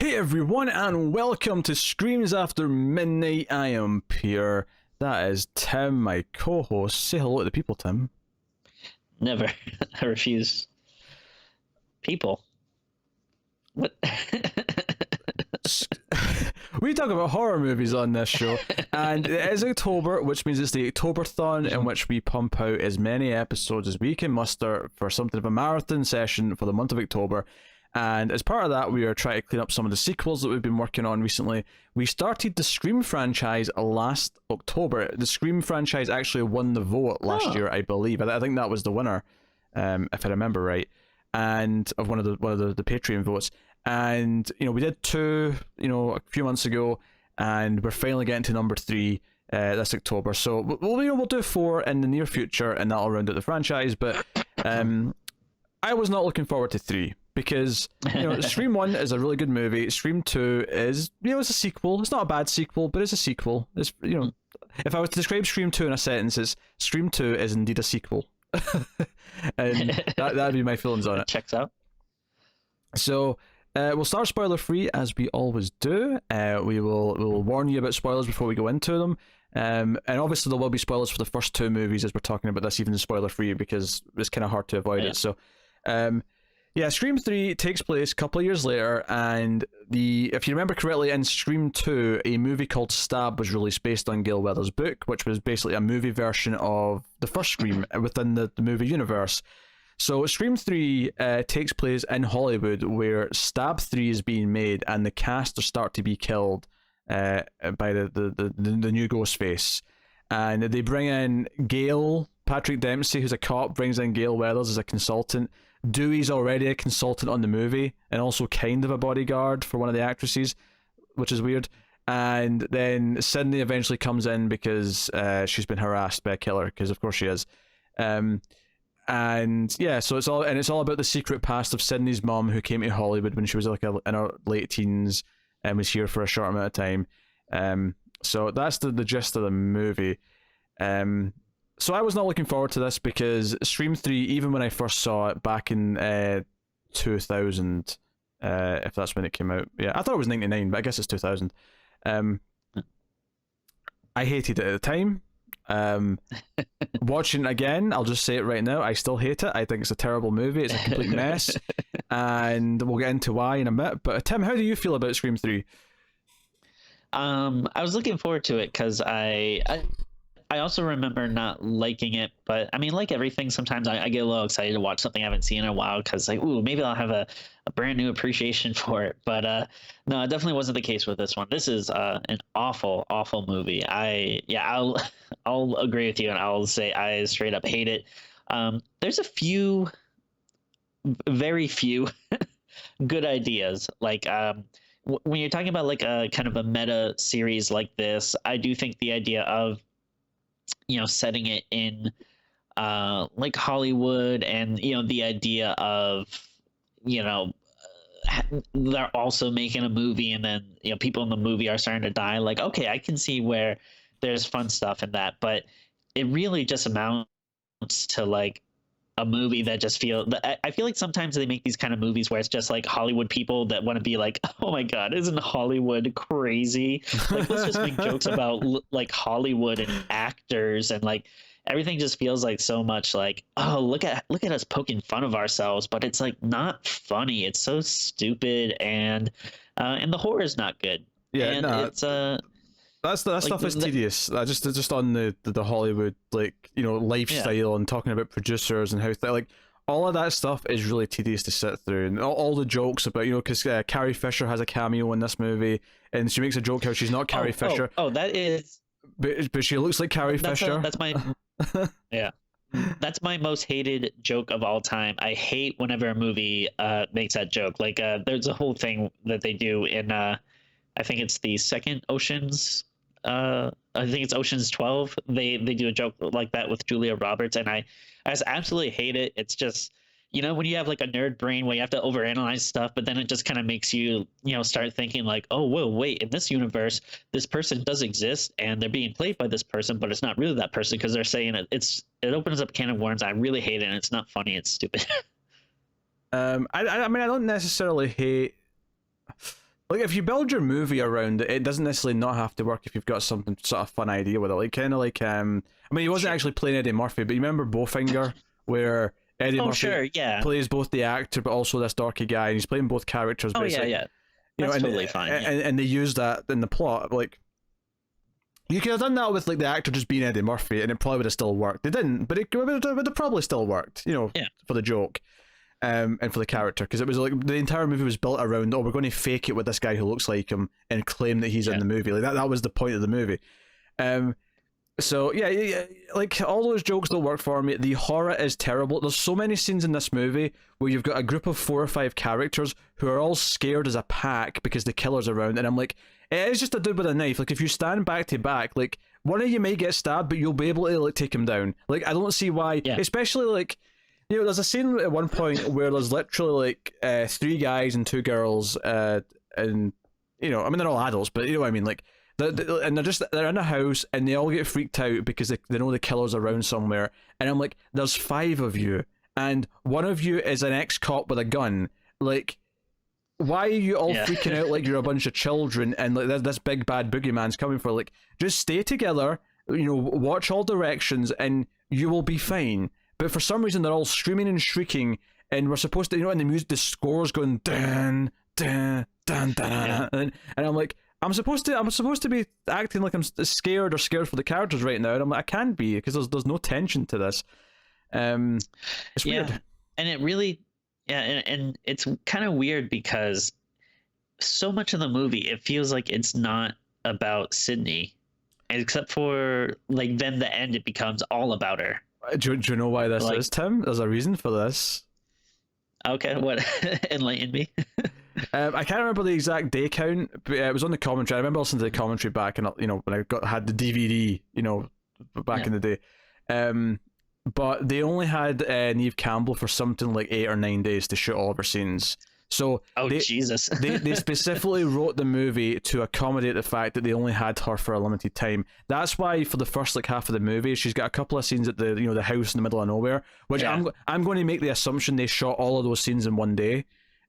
Hey everyone, and welcome to Screams After Midnight. I am Pierre. That is Tim, my co-host. Say hello to the people, Tim. Never. I refuse. People. What? We talk about horror movies on this show, and it is October, which means it's the Octoberthon, in which we pump out as many episodes as we can muster for something of a marathon session for the month of October. And as part of that, we are trying to clean up some of the sequels that we've been working on recently. We started the Scream franchise last October. The Scream franchise actually won the vote last year, I believe. I think that was the winner, if I remember right, and of one of the Patreon votes. And we did two, a few months ago, and we're finally getting to number 3 this October. So we'll do 4 in the near future, and that'll round out the franchise. But I was not looking forward to 3. Because Scream 1 is a really good movie. Scream 2 is it's a sequel. It's not a bad sequel, but it's a sequel. It's if I was to describe Scream 2 in a sentence, it's Scream 2 is indeed a sequel. And that'd be my feelings on it. Checks out. So we'll start spoiler free as we always do. We'll warn you about spoilers before we go into them. And obviously there will be spoilers for the first 2 movies as we're talking about this, even spoiler free, because it's kind of hard to avoid it. So yeah, Scream 3 takes place a couple of years later, and if you remember correctly, in Scream 2, a movie called Stab was released based on Gail Weathers' book, which was basically a movie version of the first Scream within the movie universe. So Scream 3 takes place in Hollywood, where Stab 3 is being made, and the cast start to be killed by the new Ghostface. And they bring in Gail, Patrick Dempsey, who's a cop, brings in Gail Weathers as a consultant. Dewey's already a consultant on the movie and also kind of a bodyguard for one of the actresses, which is weird. And then Sydney eventually comes in because she's been harassed by a killer, because of course she is. And yeah, so it's all about the secret past of Sydney's mom, who came to Hollywood when she was in her late teens and was here for a short amount of time. So that's the gist of the movie. So I was not looking forward to this because Scream 3, even when I first saw it back in 2000, if that's when it came out. Yeah, I thought it was 99, but I guess it's 2000. I hated it at the time. Watching it again, I'll just say it right now, I still hate it. I think it's a terrible movie. It's a complete mess. And we'll get into why in a bit. But Tim, how do you feel about Scream 3? I was looking forward to it because I also remember not liking it, but I mean, like everything, sometimes I get a little excited to watch something I haven't seen in a while because, like, ooh, maybe I'll have a brand new appreciation for it. But no, it definitely wasn't the case with this one. This is an awful, awful movie. I'll agree with you, and I'll say I straight up hate it. There's a few, very few, good ideas. Like when you're talking about like a kind of a meta series like this, I do think the idea of setting it in like Hollywood, and the idea of they're also making a movie, and then people in the movie are starting to die. Like, okay, I can see where there's fun stuff in that, but it really just amounts to like a movie that just I feel like sometimes they make these kind of movies where it's just like Hollywood people that want to be like, oh my god, isn't Hollywood crazy? Like, let's just make jokes about like Hollywood and actors, and like everything just feels like so much like, oh, look at us poking fun of ourselves, but it's like not funny. It's so stupid, and the horror is not good. Yeah, and it's that stuff is tedious. Just on the Hollywood lifestyle, Yeah. and talking about producers and how like all of that stuff is really tedious to sit through, and all the jokes about because Carrie Fisher has a cameo in this movie, and she makes a joke how she's not Carrie Fisher. Oh, that is. But she looks like Carrie Fisher. That's my yeah. That's my most hated joke of all time. I hate whenever a movie makes that joke. Like there's a whole thing that they do in I think it's the second Ocean's. I think it's Ocean's 12. They do a joke like that with Julia Roberts, and I just absolutely hate it. It's just when you have like a nerd brain where you have to overanalyze stuff, but then it just kind of makes you start thinking like, oh whoa, wait, in this universe this person does exist and they're being played by this person, but it's not really that person because they're saying it. It opens up a can of worms. I really hate it, and it's not funny. It's stupid. I mean, I don't necessarily hate like if you build your movie around it, it doesn't necessarily not have to work if you've got something sort of fun idea with it. Like kind of like I mean, he wasn't actually playing Eddie Murphy, but you remember Bowfinger, where Eddie Oh, Murphy sure, yeah. plays both the actor but also this dorky guy, and he's playing both characters. Oh, But it's yeah, like, yeah. you know, That's and, totally fine. Yeah. and they use that in the plot. Like you could have done that with like the actor just being Eddie Murphy, and it probably would have still worked. They didn't, but it would have probably still worked. You know, Yeah. for the joke. And for the character, because it was like the entire movie was built around, oh, we're going to fake it with this guy who looks like him and claim that he's in the movie. Like that was the point of the movie. So yeah, like all those jokes don't work for me. The horror is terrible. There's so many scenes in this movie where you've got a group of 4 or 5 characters who are all scared as a pack because the killer's around, and I'm like, it is just a dude with a knife. Like if you stand back to back, like one of you may get stabbed, but you'll be able to like take him down. Like I don't see why, especially like. You know, there's a scene at one point where there's literally like 3 guys and 2 girls, and you know, I mean they're all adults, but you know what I mean, like, and they're in a house and they all get freaked out because they know the killer's around somewhere, and I'm like, there's 5 of you, and one of you is an ex-cop with a gun, like, why are you all freaking out like you're a bunch of children and like this big bad boogeyman's coming for? Like, just stay together, you know, watch all directions, and you will be fine. But for some reason, they're all screaming and shrieking, and we're supposed to, you know, and the music, the score's going dun dun dun dun, and I'm like, I'm supposed to be acting like I'm scared or scared for the characters right now, and I'm like, I can't be because there's no tension to this. It's weird, and it really, and it's kind of weird because so much of the movie it feels like it's not about Sydney, except for like then the end it becomes all about her. Do you know why this is, Tim? There's a reason for this. Okay, what? Enlighten me. I can't remember the exact day count, but it was on the commentary. I remember listening to the commentary back, and you know, when I had the DVD, you know, back in the day. But they only had Neve Campbell for something like 8 or 9 days to shoot all of her scenes. So Jesus. they specifically wrote the movie to accommodate the fact that they only had her for a limited time. That's why for the first like half of the movie, she's got a couple of scenes at the house in the middle of nowhere, which I'm going to make the assumption they shot all of those scenes in one day,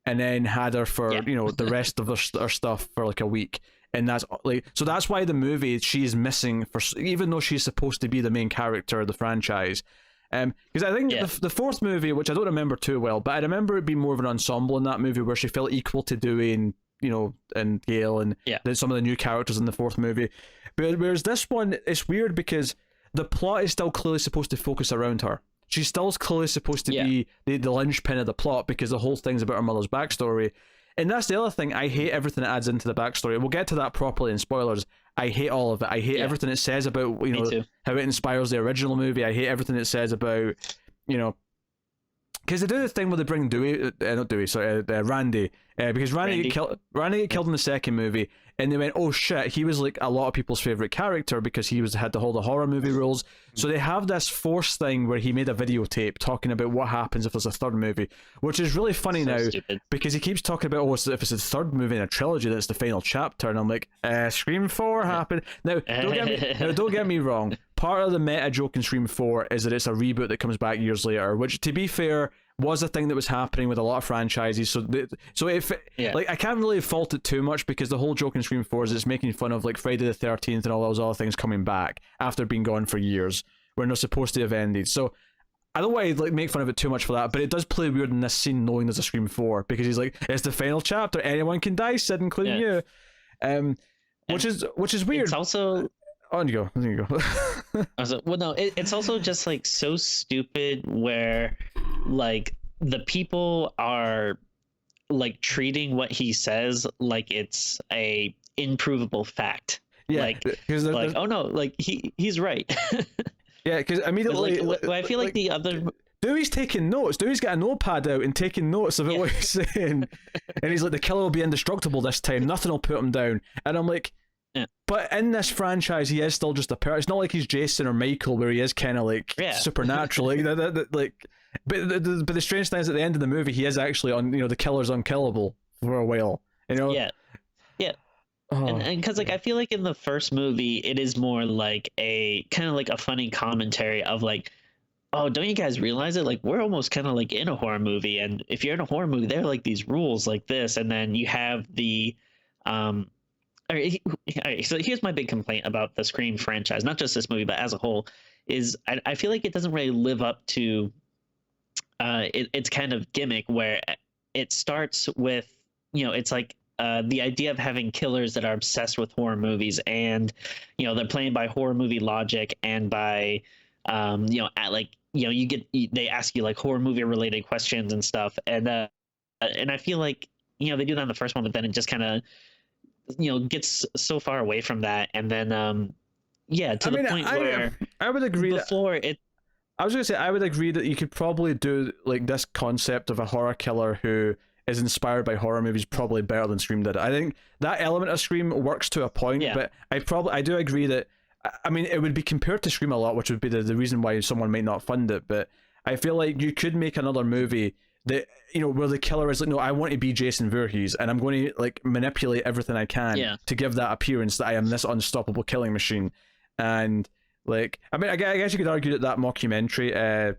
and then had her for the rest of her stuff for like a week. And that's like, so that's why the movie she's missing for, even though she's supposed to be the main character of the franchise. Because I think the 4th movie, which I don't remember too well, but I remember it being more of an ensemble in that movie where she felt equal to doing, you know, and Gail and some of the new characters in the 4th movie. But whereas this one, it's weird because the plot is still clearly supposed to focus around her. She's still clearly supposed to be the linchpin of the plot because the whole thing's about her mother's backstory. And that's the other thing. I hate everything that adds into the backstory. We'll get to that properly in spoilers. I hate all of it. I hate everything it says about, you know, how it inspires the original movie. I hate everything it says about, you know, because they do the thing where they bring Randy, because Randy get killed in the 2nd movie, and they went, oh shit, he was like a lot of people's favorite character because he had to hold the horror movie rules. So they have this Force thing where he made a videotape talking about what happens if there's a 3rd movie, which is really funny because he keeps talking about, oh, if it's a 3rd movie in a trilogy, that's the final chapter, and I'm like, Scream 4 happened. Now, don't get me wrong. Part of the meta joke in Scream 4 is that it's a reboot that comes back years later, which, to be fair, was a thing that was happening with a lot of franchises. So if like, I can't really fault it too much because the whole joke in Scream 4 is it's making fun of like Friday the 13th and all those other things coming back after being gone for years when they're supposed to have ended. So I don't want to like make fun of it too much for that, but it does play weird in this scene knowing there's a Scream 4 because he's like, it's the final chapter, anyone can die, Sid, including you. Which is weird. It's also on you go. There you go. Well, no, it's also just like so stupid where like the people are like treating what he says like it's a improvable fact. Yeah, like oh no, like he's right. Yeah, because immediately I feel like the other Dewey's taking notes. Dewey's got a notepad out and taking notes about what he's saying, and he's like, the killer will be indestructible this time. Nothing will put him down. And I'm like, but in this franchise, he is still just a person. It's not like he's Jason or Michael, where he is kind of like supernatural. Like, but the strange thing is, at the end of the movie, he is actually on. You know, the killer's unkillable for a while. You know. Yeah. Oh. And because like I feel like in the first movie, it is more like a kind of like a funny commentary of like, oh, don't you guys realize it? Like, we're almost kind of like in a horror movie, and if you're in a horror movie, there are like these rules like this, and then you have the Um, all right, so here's my big complaint about the Scream franchise, not just this movie, but as a whole, is I feel like it doesn't really live up to its kind of gimmick where it starts with, it's like the idea of having killers that are obsessed with horror movies, and they're playing by horror movie logic and by at like they ask you like horror movie related questions and stuff, and I feel like they do that in the first one, but then it just kind of gets so far away from that, and then to the point where I would agree before that, it. I was gonna say I would agree that you could probably do like this concept of a horror killer who is inspired by horror movies probably better than Scream did. I think that element of Scream works to a point, but I do agree that, I mean, it would be compared to Scream a lot, which would be the reason why someone might not fund it. But I feel like you could make another movie that where the killer is like, no, I want to be Jason Voorhees, and I'm going to like manipulate everything I can to give that appearance that I am this unstoppable killing machine. And like, I mean, I guess you could argue that mockumentary,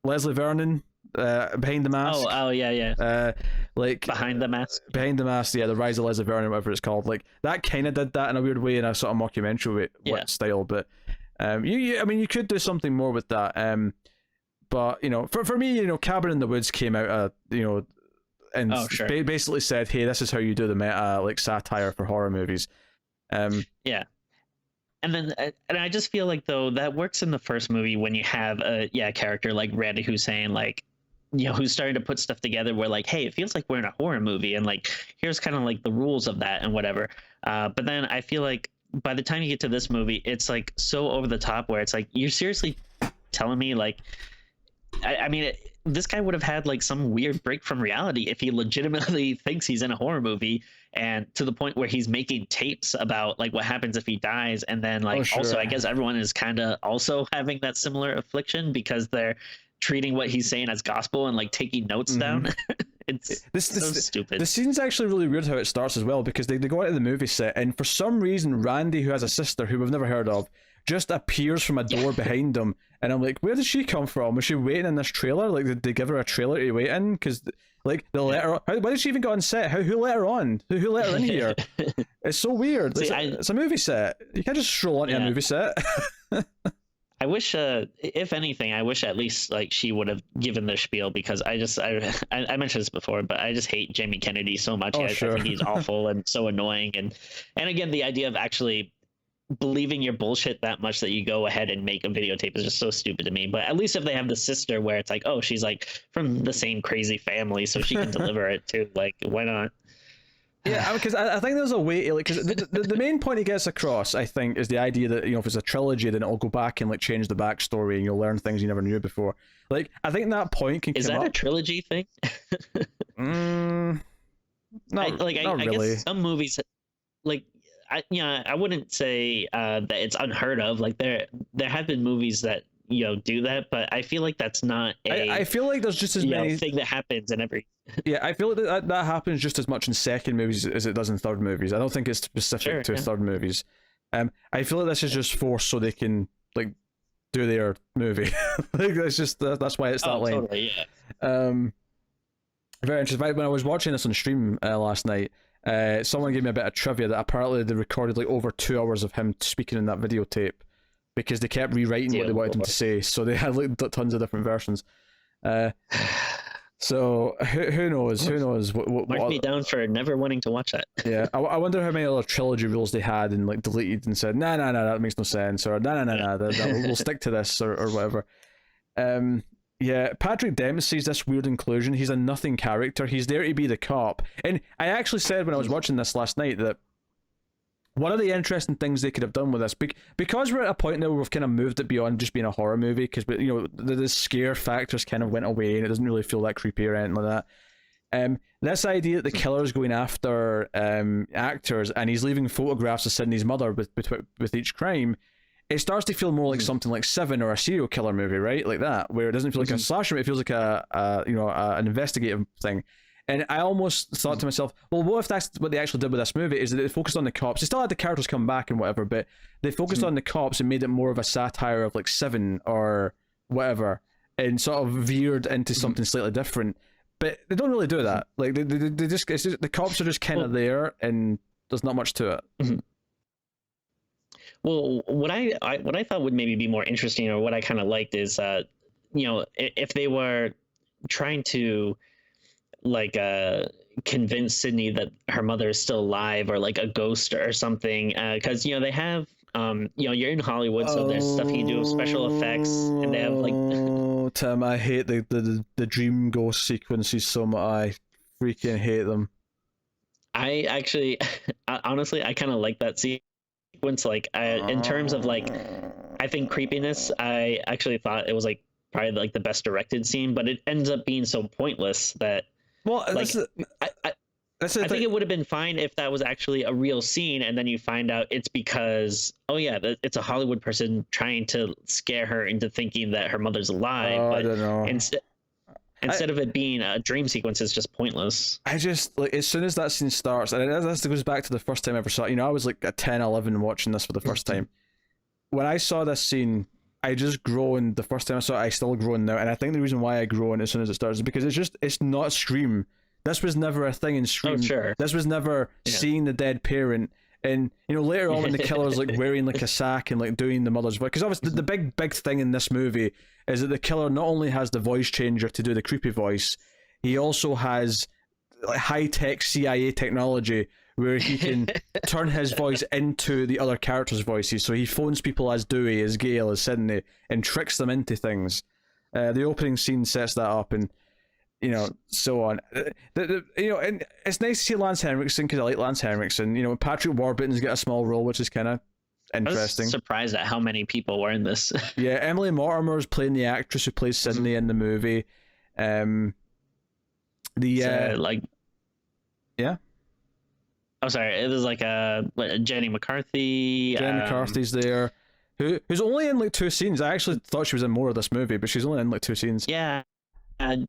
Leslie Vernon, Behind the Mask. Oh, yeah. Like Behind the Mask. Behind the Mask, yeah, the Rise of Leslie Vernon, whatever it's called. Like that kind of did that in a weird way, in a sort of mockumentary style. But I mean, you could do something more with that. But for me, Cabin in the Woods came out, and basically said, hey, this is how you do the meta like satire for horror movies. Yeah. And then, and I just feel like though that works in the first movie when you have a character like Red who's saying like, who's starting to put stuff together where like, hey, it feels like we're in a horror movie, and like here's kind of like the rules of that and whatever. But then I feel like by the time you get to this movie, it's like so over the top where it's like, you're seriously telling me like, I mean, this guy would have had like some weird break from reality if he legitimately thinks he's in a horror movie, and to the point where he's making tapes about like what happens if he dies. And then like, also, I guess everyone is kind of also having that similar affliction because they're treating what he's saying as gospel and like taking notes down. It's so stupid. The scene's actually really weird how it starts as well, because they go out of the movie set, and for some reason Randy, who has a sister who we've never heard of, just appears from a door behind them, and I'm like, where did she come from? Was she waiting in this trailer? Like, did they give her a trailer to wait in? Because like they let her. Why did she even go on set? Who let her on? Who let her in here? It's so weird. See, it's a movie set. You can't just stroll onto a movie set. I wish, if anything, I wish at least like she would have given the spiel, because I mentioned this before, but I just hate Jamie Kennedy so much. I think he's awful and so annoying, and again, the idea of actually believing your bullshit that much that you go ahead and make a videotape is just so stupid to me. But at least if they have the sister where it's like, oh, she's like from the same crazy family, so she can deliver it too, like, why not? Yeah, because I think there's a way to, like, because the main point he gets across, I think, is the idea that if it's a trilogy, then it'll go back and like change the backstory, and you'll learn things you never knew before. Like, I think that point can. Is come that up. A trilogy thing? Not really. I guess some movies, like, I wouldn't say that it's unheard of. Like there have been movies that do that, but I feel like that's not I feel like there's just as many thing that happens in every. Yeah, I feel like that happens just as much in second movies as it does in third movies. I don't think it's specific to third movies. I feel like this is just forced so they can like do their movie. Like that's why it's that lane. Totally, yeah. Very interesting. When I was watching this on stream last night, someone gave me a bit of trivia that apparently they recorded like over 2 hours of him speaking in that videotape, because they kept rewriting what they wanted him to say, so they had like tons of different versions. So who knows? Who knows? Mark me down for never wanting to watch that. Yeah, I wonder how many other trilogy rules they had and like deleted and said, nah, that makes no sense, or nah, we'll stick to this, or whatever. Yeah, Patrick Dempsey's this weird inclusion. He's a nothing character. He's there to be the cop. And I actually said when I was watching this last night that one of the interesting things they could have done with this, because we're at a point now where we've kind of moved it beyond just being a horror movie, because the scare factors kind of went away and it doesn't really feel that creepy or anything like that. This idea that the killer's going after actors and he's leaving photographs of Sydney's mother with each crime, it starts to feel more like something like Seven or a serial killer movie, right? Like that, where it doesn't feel like a slasher, it feels like an investigative thing. And I almost thought to myself, well, what if that's what they actually did with this movie, is that they focused on the cops. They still had the characters come back and whatever, but they focused on the cops and made it more of a satire of like Seven or whatever, and sort of veered into something slightly different. but they don't really do that. Like they just, it's just the cops are just kind of there, and there's not much to it. Mhm. Well, what what I thought would maybe be more interesting, or what I kind of liked, is if they were trying to like convince Sydney that her mother is still alive, or like a ghost or something, because they have you're in Hollywood, so there's stuff you can do with special effects, and they have like Oh, Tim, I hate the dream ghost sequences so much. I freaking hate them. I actually honestly I kind of like that sequence, like in terms of like I think creepiness. I actually thought it was like probably like the best directed scene, but it ends up being so pointless that Well, like I think it would have been fine if that was actually a real scene, and then you find out it's because it's a Hollywood person trying to scare her into thinking that her mother's alive. I But don't know. instead of it being a dream sequence, it's just pointless. I just, like, as soon as that scene starts, and this goes back to the first time I ever saw it. I was like at 10, 11 watching this for the first time. When I saw this scene, I just groaned the first time I saw it. I still groan now, and I think the reason why I groan as soon as it starts is because it's not Scream. This was never a thing in Scream. Oh, sure. This was never seeing the dead parent. And later on when the killer's like wearing like a sack and like doing the mother's voice, because obviously the big thing in this movie is that the killer not only has the voice changer to do the creepy voice, he also has like high-tech CIA technology where he can turn his voice into the other characters' voices. So he phones people as Dewey, as Gale, as Sydney, and tricks them into things. The opening scene sets that up, and so on. And it's nice to see Lance Henriksen, because I like Lance Henriksen. Patrick Warburton's got a small role, which is kind of interesting. I was surprised at how many people were in this. Yeah, Emily Mortimer's playing the actress who plays Sydney in the movie. Yeah. Oh, sorry. It was like Jenny McCarthy. Jenny McCarthy's there, who's only in like 2 scenes. I actually thought she was in more of this movie, but she's only in like 2 scenes. Yeah. And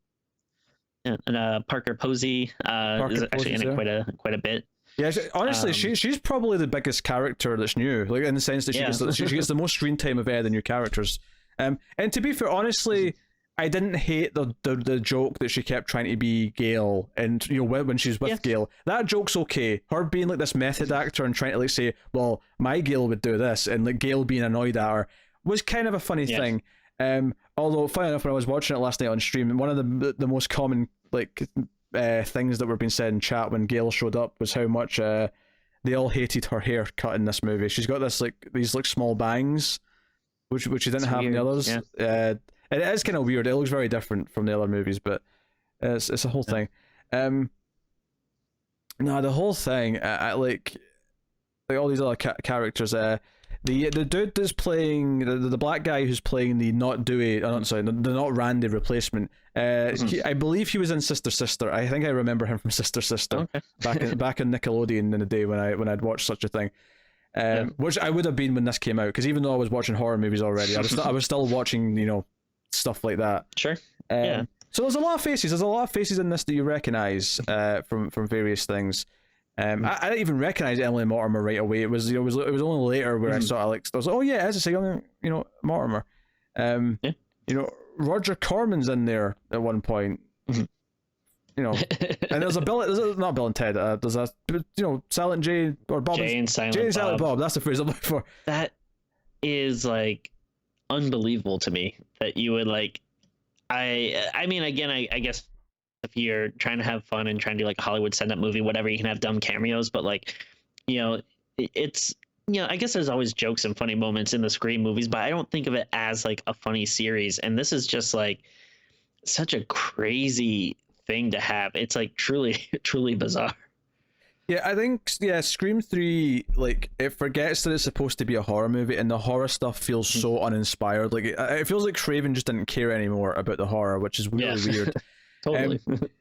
Parker Posey is actually in it quite a bit. Yeah, honestly, she's probably the biggest character that's new, like in the sense that she gets the most screen time of any of the new characters. And to be fair, honestly, I didn't hate the joke that she kept trying to be Gale, and when she's with Gale, that joke's okay. Her being like this method actor and trying to like say, well, my Gale would do this, and like Gale being annoyed at her was kind of a funny thing. Although, funny enough, when I was watching it last night on stream, one of the most common things that were being said in chat when Gale showed up was how much they all hated her haircut in this movie. She's got these small bangs, which she didn't have in the others. Yeah. And it is kind of weird. It looks very different from the other movies, but it's a whole thing. No, the whole thing, like all these other characters. The dude that's playing the black guy who's playing the not Dewey, the not Randy replacement. I believe he was in Sister Sister. I think I remember him from Sister Sister. Okay. back in Nickelodeon in the day when I'd watched such a thing. Which I would have been when this came out, because even though I was watching horror movies already, I was still watching stuff like that. Sure. So there's a lot of faces. There's a lot of faces in this that you recognize from various things. I didn't even recognize Emily Mortimer right away. It was only later where I sort of like, I was like, oh yeah, as a young Mortimer. Roger Corman's in there at one point. And there's not Bill and Ted. There's a Silent J or Bob. Jay and Silent Bob. That's the phrase I'm looking for. That is like unbelievable to me that you would like. I mean, again, I guess if you're trying to have fun and trying to do like a Hollywood stand-up movie, whatever, you can have dumb cameos, but like, it's I guess there's always jokes and funny moments in the Scream movies, but I don't think of it as like a funny series. And this is just like such a crazy thing to have. It's like truly bizarre. Yeah, I think Scream 3, like, it forgets that it's supposed to be a horror movie, and the horror stuff feels so uninspired. Like, it feels like Craven just didn't care anymore about the horror, which is really weird. Totally.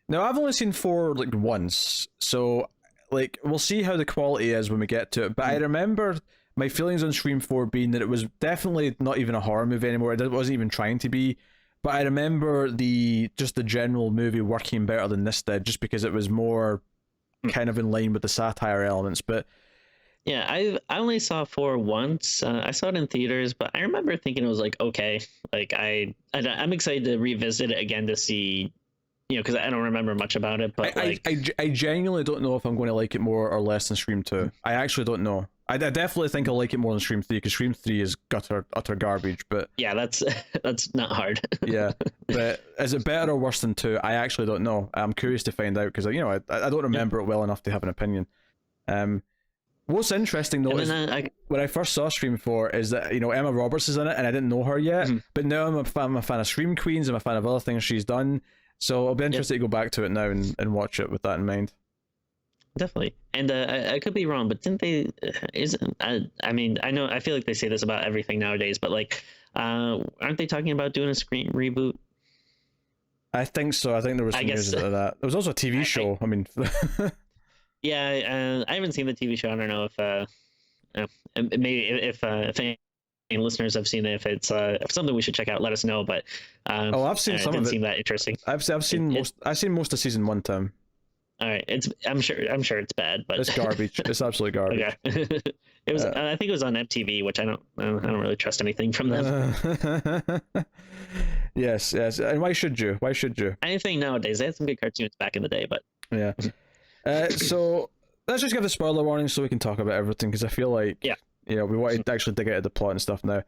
Now, I've only seen 4 like once, so like we'll see how the quality is when we get to it. But I remember my feelings on Scream 4 being that it was definitely not even a horror movie anymore. It wasn't even trying to be. But I remember the general movie working better than this did, just because it was more kind of in line with the satire elements. But yeah, I only saw 4 once. I saw it in theaters, but I remember thinking it was like okay. Like I'm excited to revisit it again to see because I don't remember much about it, but I genuinely don't know if I'm going to like it more or less than Scream 2. I actually don't know. I definitely think I'll like it more than Scream 3, because Scream 3 is utter garbage, but yeah, that's not hard. yeah, but is it better or worse than 2? I actually don't know. I'm curious to find out, because I don't remember it well enough to have an opinion. What's interesting though is when I first saw Scream 4 is that Emma Roberts is in it, and I didn't know her yet, but now I'm a fan of Scream Queens. I'm a fan of other things she's done, so I'll be interested to go back to it now and watch it with that in mind. Definitely. And I could be wrong, but didn't they? I feel like they say this about everything nowadays, but aren't they talking about doing a Scream reboot? I think so. I think there was some news of that. There was also a TV show. Yeah, I haven't seen the TV show. I don't know if maybe if any listeners have seen it, if it's something we should check out, let us know. But I've seen some of it. Seem that interesting. I've seen most of season 1, Tim. All right, I'm sure it's bad, but it's garbage. It's absolutely garbage. Okay. It was. I think it was on MTV, which I don't really trust anything from them. Yes, and why should you? Anything nowadays? They had some good cartoons back in the day, but yeah. So let's just give the spoiler warning so we can talk about everything, because I feel like we want to actually dig into the plot and stuff now.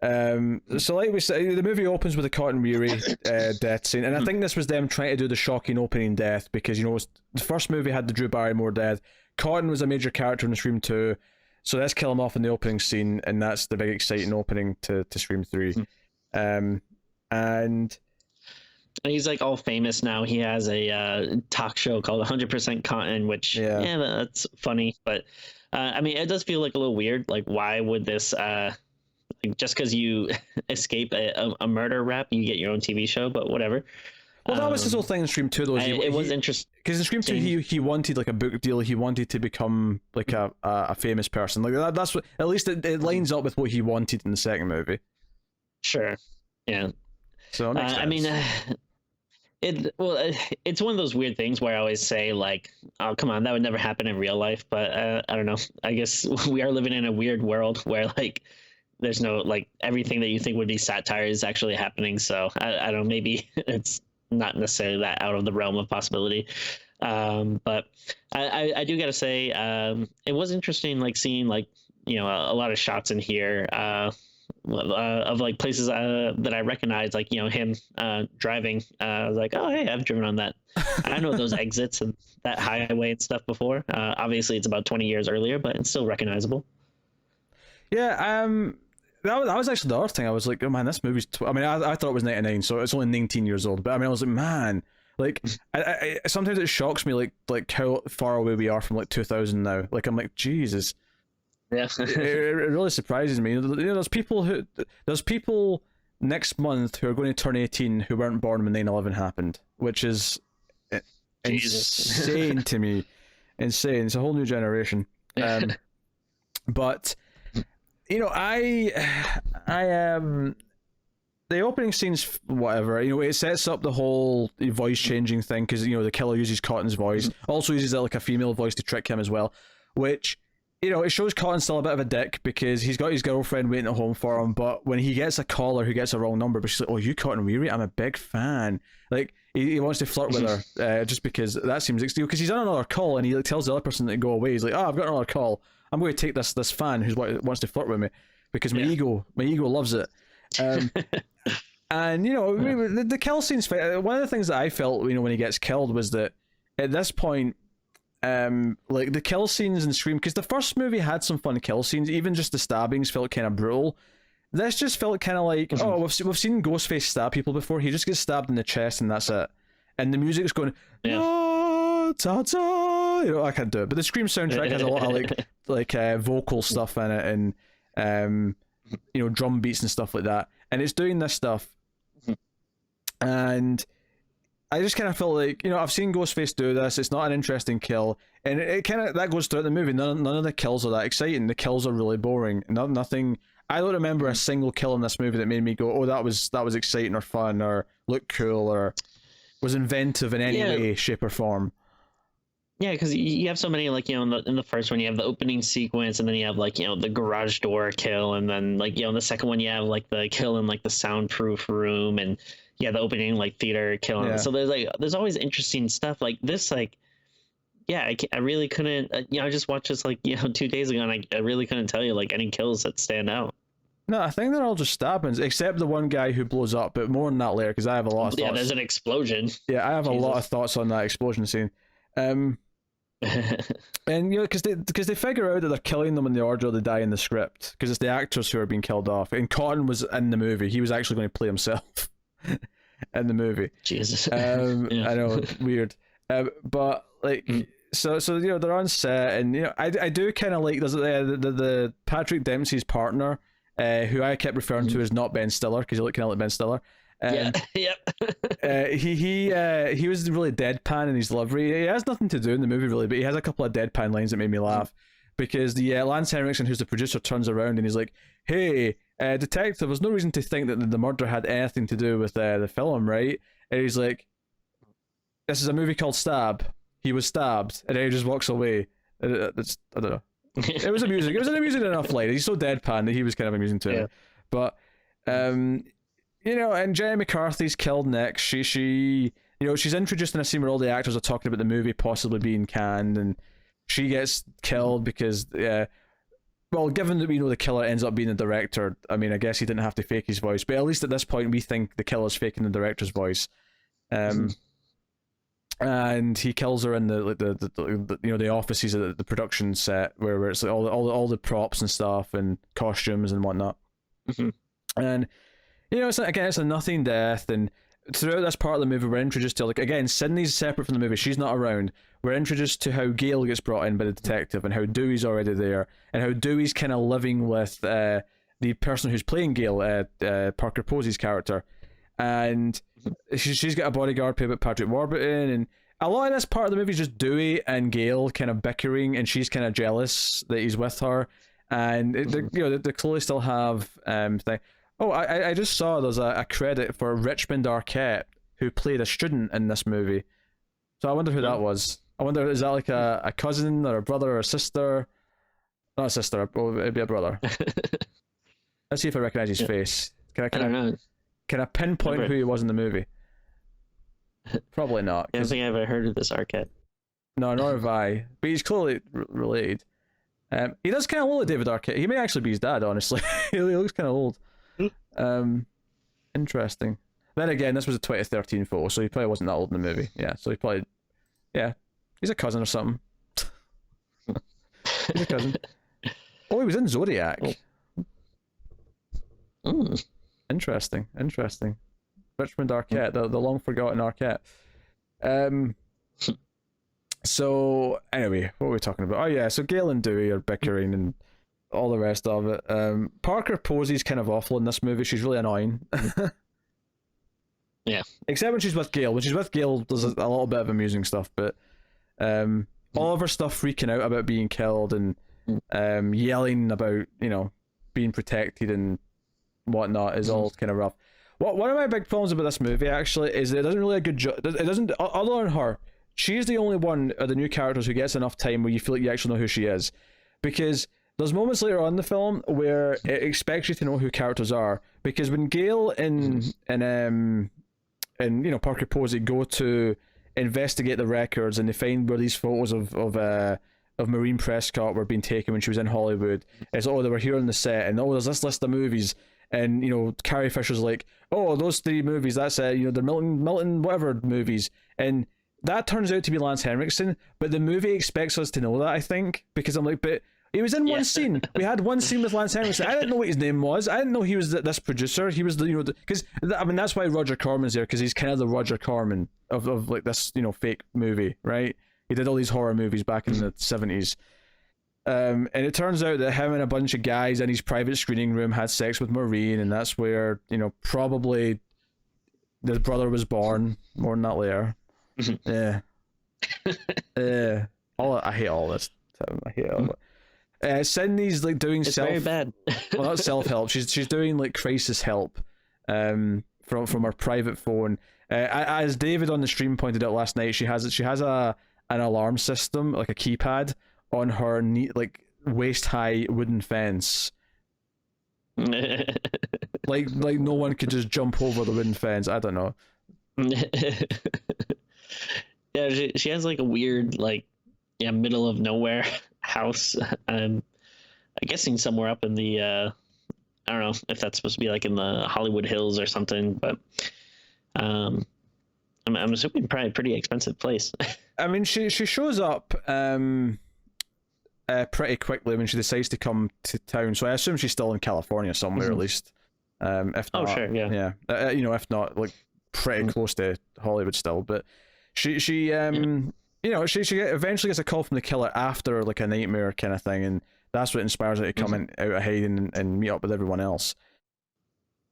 So like we said, the movie opens with a Cotton Weary death scene, and I think this was them trying to do the shocking opening death, because the first movie had the Drew Barrymore death. Cotton was a major character in Scream 2, so let's kill him off in the opening scene, and that's the big exciting opening to Scream 3. And he's like all famous now. He has a talk show called 100% Cotton, which that's funny, but it does feel like a little weird. Like, why would this just because you escape a murder rap, you get your own TV show? But whatever. Well, that was his whole thing in Scream 2, though. It was interesting because in Scream 2 he wanted like a book deal. He wanted to become like a famous person. Like that's what, at least it lines up with what he wanted in the second movie. Sure. Yeah. So it makes sense. It's one of those weird things where I always say, like, oh, come on, that would never happen in real life. But I don't know. I guess we are living in a weird world where, like, there's no, like, everything that you think would be satire is actually happening. So I don't know, maybe it's not necessarily that out of the realm of possibility. But I do gotta say, it was interesting, like, seeing, like, a lot of shots in here of like places that I recognize, like him driving. I was like, oh hey, I've driven on that. I know those exits and that highway and stuff before. Obviously, it's about 20 years earlier, but it's still recognizable. Yeah, that was actually the other thing. I was like, oh man, this movie's. I thought it was 99, so it's only 19 years old. But I was like, man, like, I sometimes it shocks me, like how far away we are from like 2000 now. Like, I'm like, Jesus. Yeah. it really surprises me. There's people next month who are going to turn 18 who weren't born when 9/11 happened, which is insane to me. Insane. It's a whole new generation. But the opening scene's whatever. It sets up the whole voice changing thing, because the killer uses Cotton's voice, also uses like a female voice to trick him as well, which. It shows Cotton's still a bit of a dick, because he's got his girlfriend waiting at home for him, but when he gets a caller who gets a wrong number, but she's like, oh, you Cotton Weary? I'm a big fan. Like, he wants to flirt with her, just because that seems because he's on another call, and he tells the other person to go away. He's like, oh, I've got another call. I'm going to take this fan who wants to flirt with me, because my ego loves it. And the kill scene's one of the things that I felt when he gets killed was that at this point, like the kill scenes in Scream, because the first movie had some fun kill scenes, even just the stabbings felt kind of brutal. This just felt kind of like, oh, we've seen Ghostface stab people before. He just gets stabbed in the chest and that's it. And the music's going, ah, ta ta. I can't do it. But the Scream soundtrack has a lot of like vocal stuff in it, and drum beats and stuff like that. And it's doing this stuff, and I just kind of felt like, I've seen Ghostface do this. It's not an interesting kill, and it kind of that goes throughout the movie. None of the kills are that exciting. The kills are really boring. Nothing. I don't remember a single kill in this movie that made me go, "Oh, that was exciting or fun or looked cool or was inventive in any way, shape, or form." Yeah, because you have so many, like, in the first one you have the opening sequence, and then you have like the garage door kill, and then like in the second one you have like the kill in like the soundproof room, and yeah, the opening like theater killing. Yeah. So there's always interesting stuff like this. Like, yeah, I really couldn't. I just watched this like 2 days ago, and I really couldn't tell you like any kills that stand out. No, I think they're all just stabbings, except the one guy who blows up. But more on that later, because I have a lot of thoughts. Yeah, there's an explosion. Yeah, I have a lot of thoughts on that explosion scene. And because they figure out that they're killing them in the order they die in the script, because it's the actors who are being killed off. And Cotton was in the movie; he was actually going to play himself in the movie. Jesus. I know, weird. But like, so they're on set, and I do kind of like there's the Patrick Dempsey's partner, who I kept referring to as not Ben Stiller because he looked kind of like Ben Stiller. Yep. He was really deadpan in his delivery. He has nothing to do in the movie really, but he has a couple of deadpan lines that made me laugh. Because the Lance Henriksen, who's the producer, turns around and he's like, "Hey, detective, there's no reason to think that the murder had anything to do with the film, right?" And he's like, "This is a movie called Stab. He was stabbed," and then he just walks away. I don't know. It was amusing. It was an amusing enough line. He's so deadpan that he was kind of amusing too. Yeah. But and Jenny McCarthy's killed next. She's introduced in a scene where all the actors are talking about the movie possibly being canned, and she gets killed because, well, given that we know the killer ends up being the director, I mean, I guess he didn't have to fake his voice, but at least at this point we think the killer's faking the director's voice. And he kills her in the offices of the production set where it's like all the props and stuff and costumes and whatnot. And it's a nothing death, and throughout this part of the movie we're introduced to, like, again, Sydney's separate from the movie, she's not around. We're introduced to how Gale gets brought in by the detective and how Dewey's already there and how Dewey's kind of living with the person who's playing Gale, Parker Posey's character, and she's got a bodyguard played by Patrick Warburton, and a lot of this part of the movie is just Dewey and Gale kind of bickering, and she's kind of jealous that he's with her, and they clearly still have thing. Oh, I just saw there's a credit for Richmond Arquette, who played a student in this movie. So I wonder who that was. I wonder, is that like a cousin or a brother or a sister? Not a sister, it'd be a brother. Let's see if I recognize his face. I don't know. Can I pinpoint who he was in the movie? Probably not. I don't think I've ever heard of this Arquette. No, nor have I. But he's clearly related. He does kind of look like David Arquette. He may actually be his dad, honestly. He looks kind of old. Interesting. Then again, this was a 2013 photo, so he probably wasn't that old in the movie. Yeah, so he probably, he's a cousin or something. He's a cousin. Oh, he was in Zodiac. Interesting. Richmond Arquette, the long forgotten Arquette. So anyway, what were we talking about? Oh yeah, so Gale and Dewey are bickering and all the rest of it. Parker Posey's kind of awful in this movie. She's really annoying. Yeah. Except when she's with Gale. When she's with Gale, there's a little bit of amusing stuff, but all of her stuff freaking out about being killed and yelling about, being protected and whatnot is all kind of rough. One of my big problems about this movie, actually, is that it doesn't really a good job. It doesn't, other than her, she's the only one of the new characters who gets enough time where you feel like you actually know who she is. Because there's moments later on in the film where it expects you to know who characters are. Because when Gale and Parker Posey go to investigate the records and they find where these photos of Maureen Prescott were being taken when she was in Hollywood, it's they were here on the set, and there's this list of movies, and Carrie Fisher's like, those 3 movies, that's they're Milton whatever movies, and that turns out to be Lance Henriksen, but the movie expects us to know that, I think, because I'm like, but he was in one scene. We had one scene with Lance Henriksen. I didn't know what his name was. I didn't know he was this producer. He was because that's why Roger Corman's there, because he's kind of the Roger Corman of like this fake movie, right? He did all these horror movies back in the 70s. And it turns out that him and a bunch of guys in his private screening room had sex with Maureen, and that's where probably the brother was born. More than that later. Yeah. I hate all this. I hate all it. Sydney's like doing it's very bad. Well, not self-help. She's doing like crisis help from her private phone. As David on the stream pointed out last night, she has an alarm system, like a keypad, on her waist-high wooden fence. like no one could just jump over the wooden fence. I don't know. Yeah, she has like a weird like middle of nowhere house. I'm guessing somewhere up in the I don't know if that's supposed to be like in the Hollywood Hills or something, but um, I'm assuming probably a pretty expensive place. I mean, she shows up pretty quickly when she decides to come to town. So I assume she's still in California somewhere, at least. If not, sure, yeah. if not, like pretty close to Hollywood still. But she eventually gets a call from the killer after like a nightmare kind of thing, and that's what inspires her to come out of hiding and meet up with everyone else.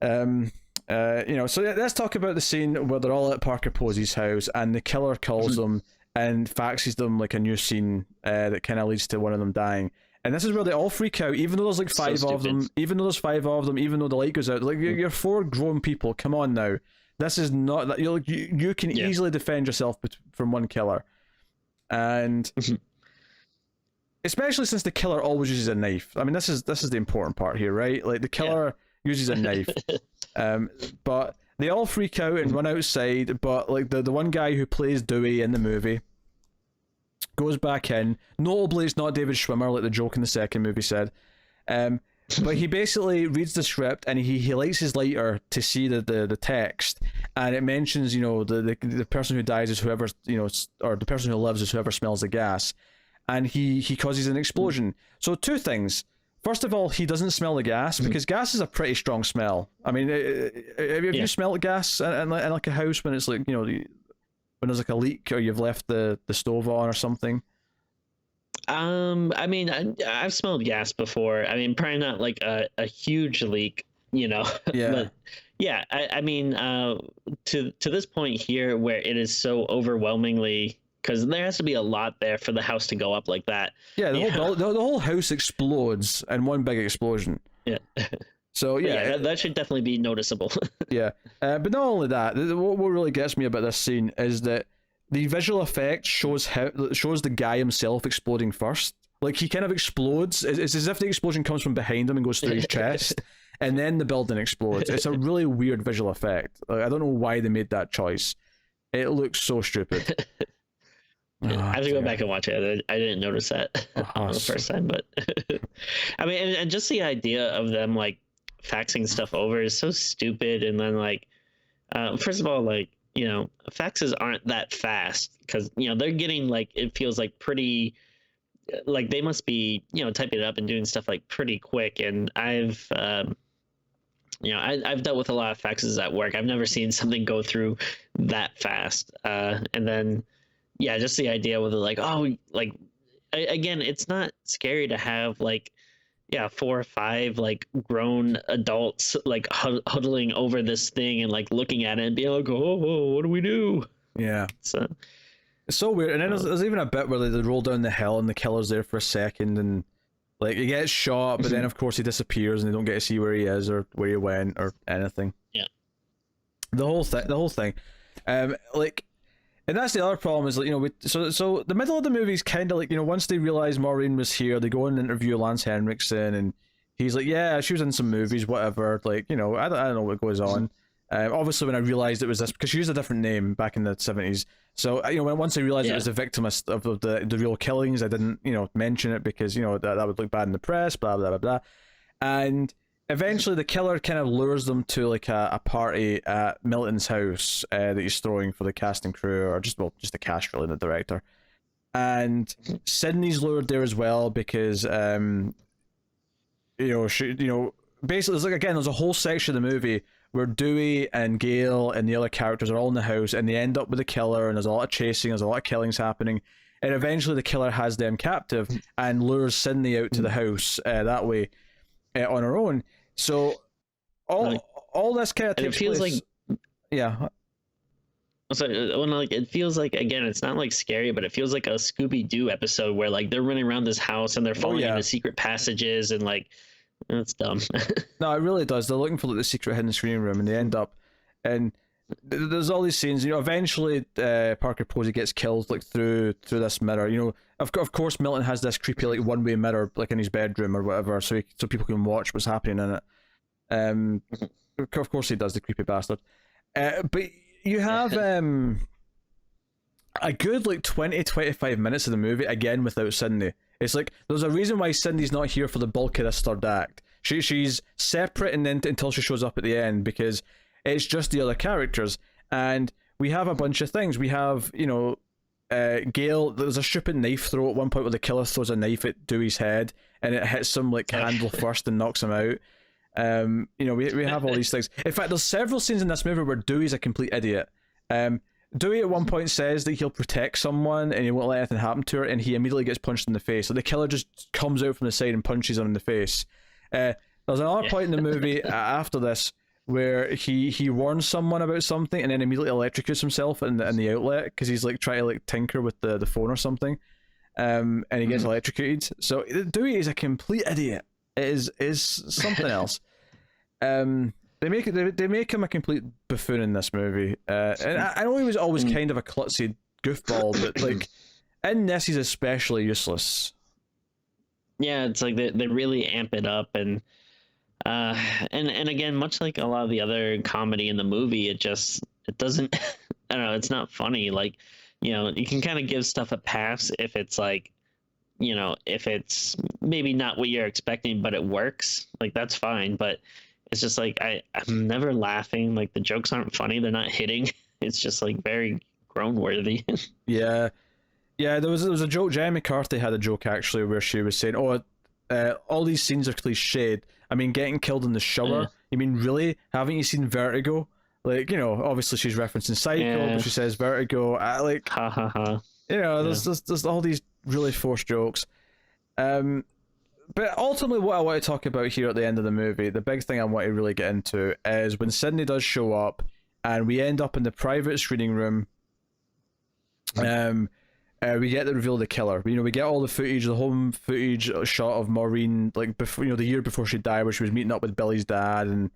So let's talk about the scene where they're all at Parker Posey's house, and the killer calls them and faxes them like a new scene that kind of leads to one of them dying. And this is where they all freak out, even though there's like five of them, even though the light goes out. Like, you're four grown people. Come on now. This is not that you can easily defend yourself from one killer. And especially since the killer always uses a knife. I mean, this is the important part here, right? Like, the killer uses a knife. But they all freak out and run outside, but like the one guy who plays Dewey in the movie goes back in. Notably, it's not David Schwimmer, like the joke in the second movie said. But he basically reads the script and he lights his lighter to see the text, and it mentions, the person who dies is whoever, or the person who lives is whoever smells the gas, and he causes an explosion. So two things. First of all, he doesn't smell the gas, because gas is a pretty strong smell. I mean, have you smelled gas in like a house when it's like, when there's like a leak or you've left the stove on or something? I mean, I've smelled gas before. I mean, probably not like a huge leak, Yeah. But yeah, I mean, to this point here where it is so overwhelmingly, because there has to be a lot there for the house to go up like that. Yeah, the whole house explodes in one big explosion. Yeah. So yeah, that should definitely be noticeable. Yeah, but not only that, what really gets me about this scene is that the visual effect shows the guy himself exploding first. Like, he kind of explodes. It's as if the explosion comes from behind him and goes through his chest, and then the building explodes. It's a really weird visual effect. Like, I don't know why they made that choice. It looks so stupid. I have to go back and watch it. I didn't notice that on the first time, but I mean, and just the idea of them like faxing stuff over is so stupid. And then like, first of all, like, faxes aren't that fast, because they're getting, like, it feels like pretty, like they must be typing it up and doing stuff like pretty quick. And I've I've dealt with a lot of faxes at work. I've never seen something go through that fast. And then just the idea with it, like, oh, like, again, it's not scary to have like 4 or 5 like grown adults like huddling over this thing and like looking at it and being like, oh, what do we do? Yeah. So it's so weird. And then there's even a bit where they roll down the hill and the killer's there for a second, and like he gets shot, but then of course he disappears and they don't get to see where he is or where he went or anything. Yeah. The whole thing. Like, and that's the other problem is, like, so the middle of the movie is kind of like, once they realize Maureen was here, they go and interview Lance Henriksen, and he's like, yeah, she was in some movies, whatever. Like, I don't know what goes on. Obviously, when I realized it was this, because she used a different name back in the 70s. So, once I realized it was the victim of the real killings, I didn't, mention it because, that would look bad in the press, blah, blah, blah, blah. And eventually the killer kind of lures them to like a party at Milton's house that he's throwing for the cast and crew, or just the cast, really, the director. And Sydney's lured there as well because basically there's there's a whole section of the movie where Dewey and Gale and the other characters are all in the house, and they end up with the killer, and there's a lot of chasing, there's a lot of killings happening, and eventually the killer has them captive and lures Sydney out to the house that way on her own. So all this kind of takes feels place. Yeah. So it feels like, again, it's not like scary, but it feels like a Scooby-Doo episode where like they're running around this house and they're falling into secret passages, and like, that's dumb. No, it really does. They're looking for like the secret hidden screening room, and they end up, and there's all these scenes. Eventually Parker Posey gets killed like through this mirror. Of course Milton has this creepy like one-way mirror like in his bedroom or whatever, so people can watch what's happening in it. of course he does, the creepy bastard. But you have a good like 20-25 minutes of the movie again without Sydney. It's like there's a reason why Sydney's not here for the bulk of this third act. She's separate and then until she shows up at the end, because it's just the other characters. And we have a bunch of things. We have, Gail, there's a stupid knife throw at one point where the killer throws a knife at Dewey's head and it hits him like handle first and knocks him out. We have all these things. In fact, there's several scenes in this movie where Dewey's a complete idiot. Dewey at one point says that he'll protect someone and he won't let anything happen to her, and he immediately gets punched in the face. So the killer just comes out from the side and punches him in the face. There's another point in the movie after this where he warns someone about something and then immediately electrocutes himself in the outlet because he's like trying to like tinker with the phone or something, and he gets electrocuted. So Dewey is a complete idiot. It is something else. They make him a complete buffoon in this movie, and I know he was always kind of a klutzy goofball, but like in this he's especially useless. Yeah, it's like they really amp it up, and again, much like a lot of the other comedy in the movie, it doesn't I don't know, it's not funny. Like, you can kind of give stuff a pass if it's like, if it's maybe not what you're expecting, but it works, like that's fine. But it's just like I'm never laughing. Like the jokes aren't funny, they're not hitting. It's just like very groan worthy. Yeah. There was a joke. Jenny McCarthy had a joke actually where she was saying, all these scenes are cliched. I mean, getting killed in the shower. Yeah. You mean, really? Haven't you seen Vertigo? Like, obviously she's referencing Psycho, but she says Vertigo. Like, ha ha ha. There's all these really forced jokes. But ultimately, what I want to talk about here at the end of the movie, the big thing I want to really get into is when Sydney does show up, and we end up in the private screening room. We get the reveal of the killer. We get all the footage, the home footage shot of Maureen, like before, the year before she died, where she was meeting up with Billy's dad and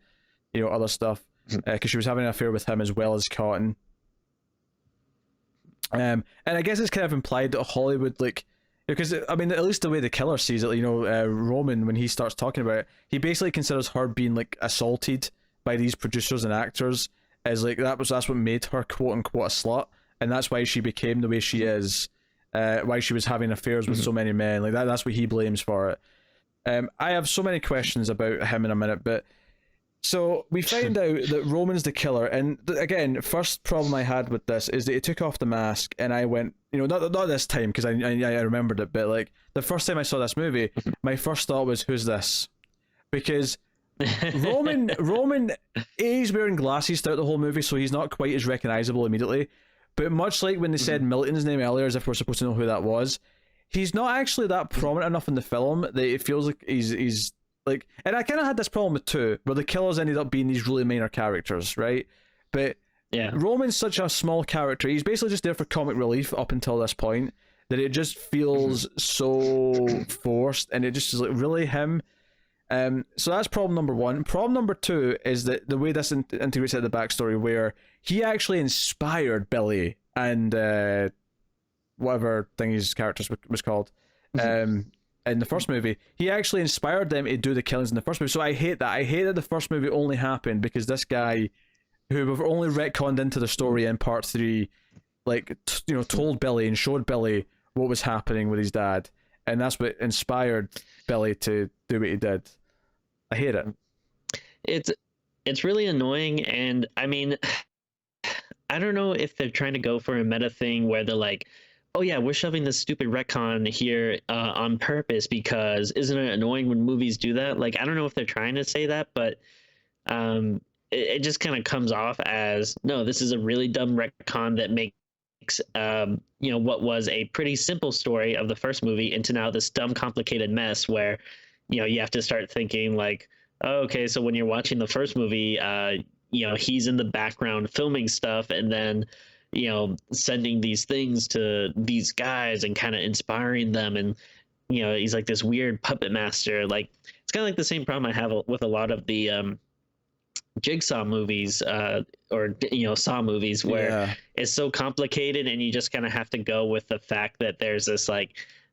other stuff, because she was having an affair with him as well as Cotton. And I guess it's kind of implied that Hollywood, like, because I mean, at least the way the killer sees it, Roman, when he starts talking about it, he basically considers her being like assaulted by these producers and actors as like that's what made her quote unquote a slut, and that's why she became the way she is. Why she was having affairs with so many men, like that's what he blames for it. I have so many questions about him in a minute, but so we find out that Roman's the killer, and again, first problem I had with this is that he took off the mask, and I went, not this time because I remembered it, but like the first time I saw this movie, my first thought was, who's this? Because Roman is wearing glasses throughout the whole movie, so he's not quite as recognizable immediately. But much like when they said Milton's name earlier, as if we're supposed to know who that was, he's not actually that prominent enough in the film that it feels like he's like. And I kind of had this problem with 2, where the killers ended up being these really minor characters, right? But yeah, Roman's such a small character. He's basically just there for comic relief up until this point, that it just feels so forced, and it just is like, really him. So that's problem number 1. Problem number 2 is that the way this integrates into the backstory, where he actually inspired Billy and whatever thing his character was called in the first movie. He actually inspired them to do the killings in the first movie. So I hate that. I hate that the first movie only happened because this guy, who we've only retconned into the story in part 3, like told Billy and showed Billy what was happening with his dad, and that's what inspired Billy to do what he did. I hate it. It's really annoying, and I mean, I don't know if they're trying to go for a meta thing where they're like, oh yeah, we're shoving this stupid retcon here on purpose because isn't it annoying when movies do that? Like, I don't know if they're trying to say that, but it just kind of comes off as, no, this is a really dumb retcon that makes what was a pretty simple story of the first movie into now this dumb complicated mess where you have to start thinking like, oh, okay, so when you're watching the first movie, he's in the background filming stuff and then sending these things to these guys and kind of inspiring them, and he's like this weird puppet master. Like, it's kind of like the same problem I have with a lot of the Jigsaw movies or Saw movies, where it's so complicated and you just kind of have to go with the fact that there's this like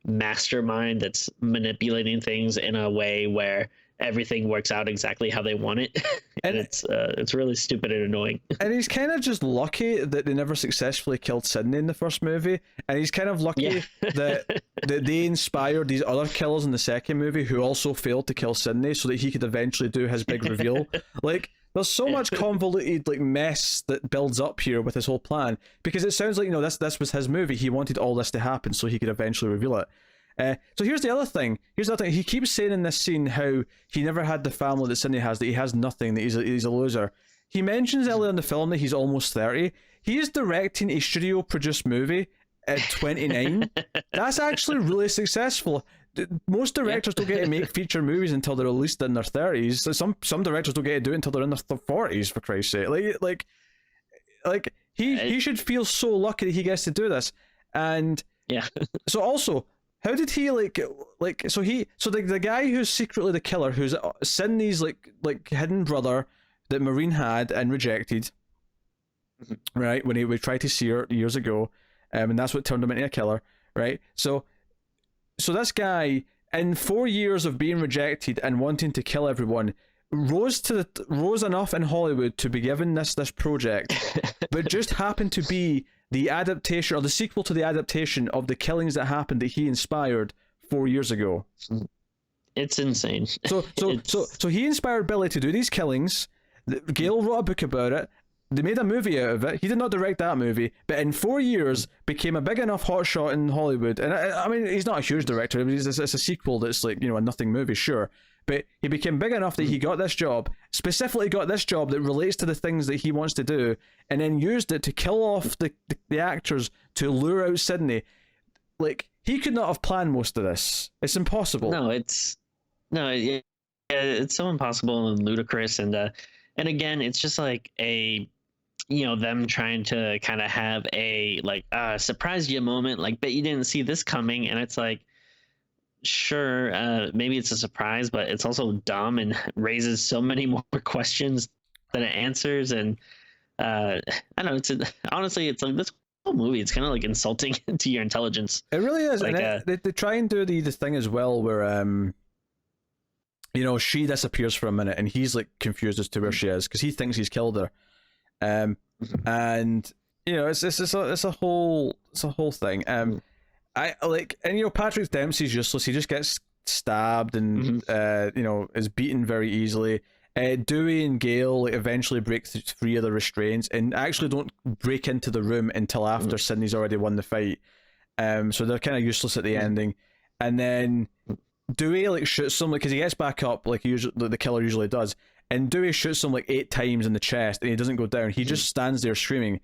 mastermind that's manipulating things in a way where everything works out exactly how they want it. And it's really stupid and annoying. And he's kind of just lucky that they never successfully killed Sydney in the first movie, and he's kind of lucky that they inspired these other killers in the second movie who also failed to kill Sydney, so that he could eventually do his big reveal. Like, there's so much convoluted like mess that builds up here with his whole plan, because it sounds like, this was his movie. He wanted all this to happen so he could eventually reveal it. So here's the other thing. He keeps saying in this scene how he never had the family that Sydney has, that he has nothing, that he's a loser. He mentions earlier in the film that he's almost 30. He is directing a studio-produced movie at 29. That's actually really successful. Most directors don't get to make feature movies until they're at least in their 30s. Some directors don't get to do it until they're in their 40s, for Christ's sake. Like he should feel so lucky that he gets to do this. And yeah. So also, how did he the guy who's secretly the killer, who's Sydney's like hidden brother that Maureen had and rejected, right, when we tried to see her years ago, and that's what turned him into a killer, right? So this guy, in 4 years of being rejected and wanting to kill everyone, rose enough in Hollywood to be given this project, but just happened to be the adaptation or the sequel to the adaptation of the killings that happened that he inspired 4 years ago. It's insane. So he inspired Billy to do these killings. Gale wrote a book about it. They made a movie out of it. He did not direct that movie, but in 4 years became a big enough hotshot in Hollywood. And I mean, he's not a huge director. It's a sequel that's like, a nothing movie, sure. But he became big enough that he got this job, specifically got this job that relates to the things that he wants to do, and then used it to kill off the actors to lure out Sydney. Like, he could not have planned most of this. It's impossible. It's so impossible and ludicrous. And again, it's just like them trying to kind of have a surprise you moment, like, but you didn't see this coming. And it's like, sure, maybe it's a surprise, but it's also dumb and raises so many more questions than it answers. And I don't know, honestly, it's like this whole movie, it's kind of like insulting to your intelligence. It really is. Like, and they try and do the thing as well where she disappears for a minute and he's like confused as to where she is because he thinks he's killed her. And it's a whole thing. Patrick Dempsey's useless. He just gets stabbed and is beaten very easily. Dewey and Gale eventually break free of the restraints and actually don't break into the room until after Sydney's already won the fight. So they're kind of useless at the ending. And then Dewey shoots him because he gets back up like the killer usually does. And Dewey shoots him 8 times in the chest and he doesn't go down. He just stands there screaming.